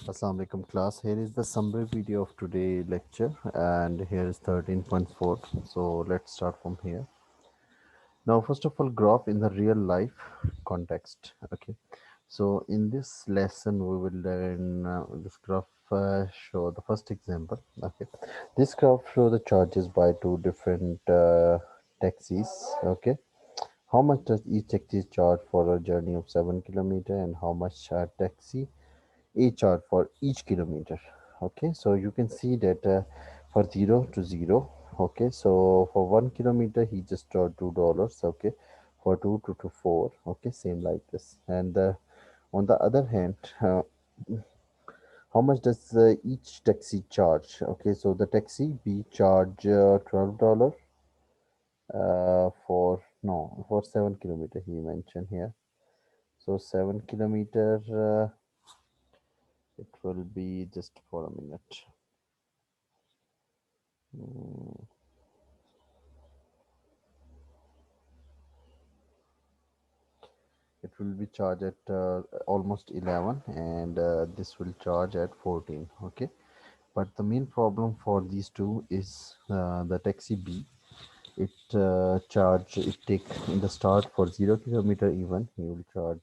Assalamu alaikum class. Here is the summary video of today lecture and here is 13.4. So let's start from here. Now first of all, graph in the real life context. Okay. So in this lesson we will learn this graph show the first example. Okay. This graph show the charges by two different taxis. Okay. How much does each taxi charge for a journey of 7 kilometers and how much taxi a charge for each kilometer? Okay, so you can see that for 0 to 0. Okay, so for 1 kilometer he just charged $2. Okay, for two to 4. Okay, same like this. And on the other hand, how much does each taxi charge? Okay, so the taxi B charge $12 for no for 7 kilometer he mentioned here. So 7 kilometer it will be just for a minute. Mm, it will be charged at almost 11 and this will charge at 14. Okay, but the main problem for these two is the taxi B. It charge it take in the start for 0 kilometer even he will charge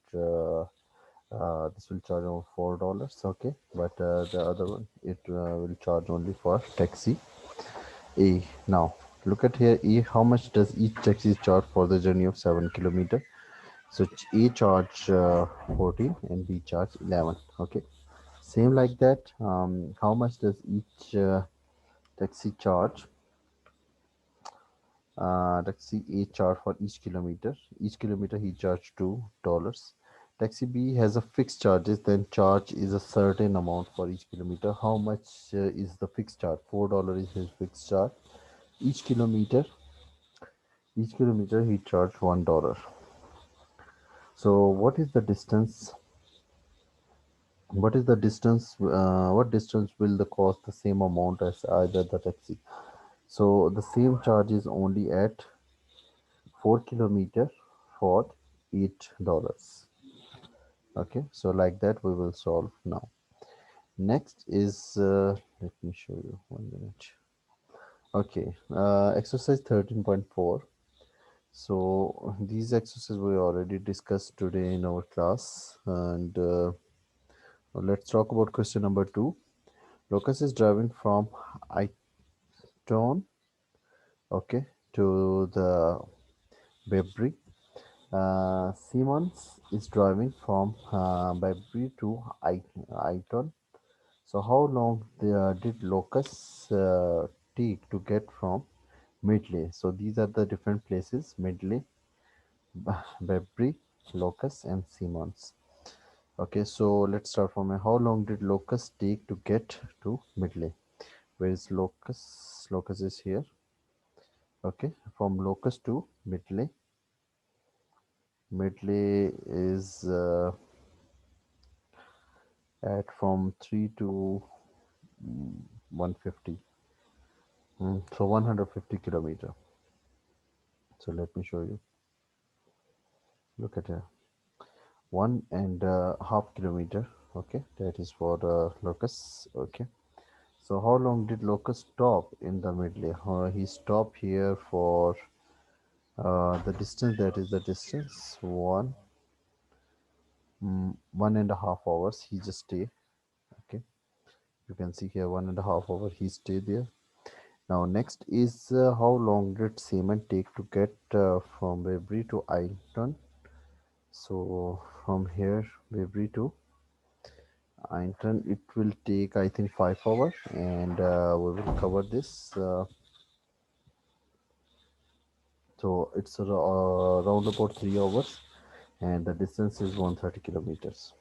this will charge over $4. Okay, but the other one it will charge only for taxi A. Now look at here A, how much does each taxi charge for the journey of 7 kilometer? So A charge 14 and B charge 11. Okay, same like that. How much does each taxi charge? Taxi A charge for each kilometer. Each kilometer he charged $2. Taxi B has a fixed charges. Then charge is a certain amount for each kilometer. How much is the fixed charge? $4 is his fixed charge. Each kilometer, each kilometer he charged $1. So what is the distance? What is the distance? What distance will the cost the same amount as either the taxi? So the same charge is only at 4 kilometer for $8. Okay, so like that we will solve now. Next is let me show you 1 minute. Okay, exercise 13.4. So these exercises we already discussed today in our class, and let's talk about question number 2. Lucas is driving from Iton, okay, to the Bebri. Simmons is driving from Bebri to Iton. So how long did Locus take to get from Midley? So these are the different places: Midley, Bebri, Locus, and Simmons. Okay, so let's start from how long did Locus take to get to Midley? Where is Locus? Locus is here. Okay, from Locus to Midley. Midley is at from 3 to 150. So 150 kilometer. So let me show you. Look at here. 1.5 kilometer. Okay, that is for the Locus. Okay. So how long did Locus stop in the Midley? He stopped here for the distance. That is the distance 1.5 hours. He just stay. Okay, you can see here 1.5 hour. He stay there. Now next is how long did Seaman take to get from Webury to Ironton? So from here Webury to Ironton it will take I think 5 hours, and we will cover this. So it's around about 3 hours, and the distance is 130 kilometers.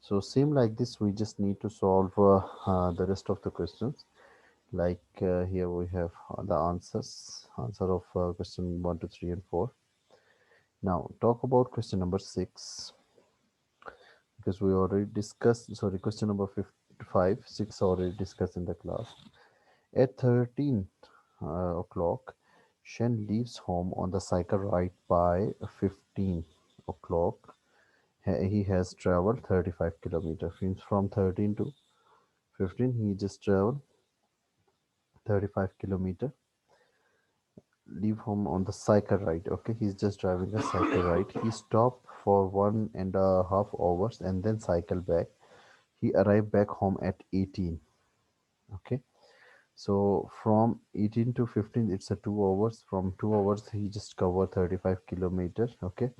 So same like this, we just need to solve the rest of the questions. Like here we have the answer of question 1 to 3 and 4. Now talk about question number 6, because we already discussed, sorry, question number 5, 6 already discussed in the class. At 13 o'clock, Shen leaves home on the cycle ride by 15 o'clock. He has traveled 35 kilometer. Means from 13 to 15 he just traveled 35 kilometer. Leave home on the cycle ride. Okay, he's just driving a cycle ride. He stopped for 1.5 hours and then cycle back. He arrived back home at 18. Okay, so from 18 to 15 it's a 2 hours. From 2 hours he just covered 35 kilometers. Okay,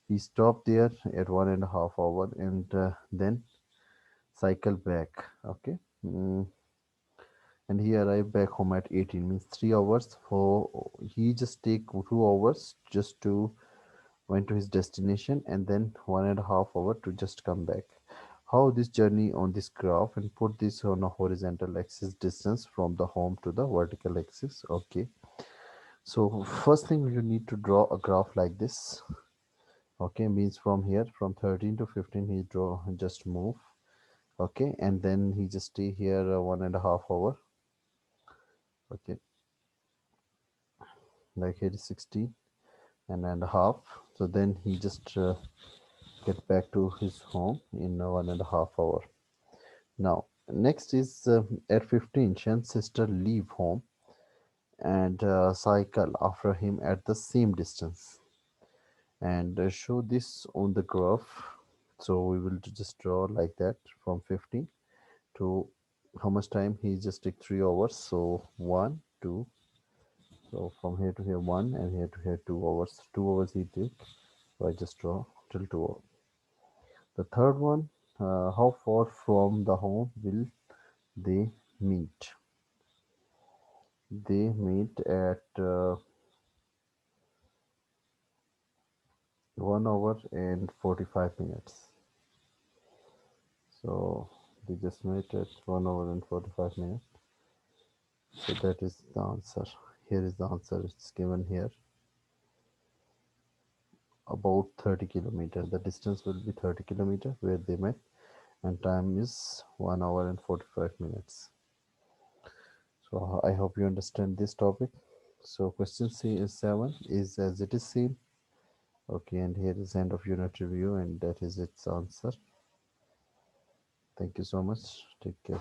he stopped there at 1.5 hour and then cycle back. Okay. And he arrived back home at 18, means 3 hours. For he just take 2 hours just to went to his destination and then 1.5 hour to just come back. How this journey on this graph, and put this on a horizontal axis distance from the home to the vertical axis. Okay, so first thing you need to draw a graph like this. Okay, means from here from 13 to 15 he draw, just move. Okay, and then he just stay here 1.5 hour. Okay, like here is 16 and a half. So then he just get back to his home in 1.5 hour. Now next is at 15 Shen's sister leave home and cycle after him at the same distance, and show this on the graph. So we will just draw like that from 15 to how much time he just take 3 hours. So 1 2, so from here to here 1 and here to here 2 hours. 2 hours he take. So I just draw till 2 hours. The third one, how far from the home will they meet? They meet at 1 hour and 45 minutes. So they just meet at 1 hour and 45 minutes. So that is the answer. Here is the answer. It's given here. About 30 kilometers. The distance will be 30 kilometers where they met, and time is 1 hour and 45 minutes. So I hope you understand this topic. So question C is 7 is as it is seen. Okay, and here is end of unit review, and that is its answer. Thank you so much. Take care.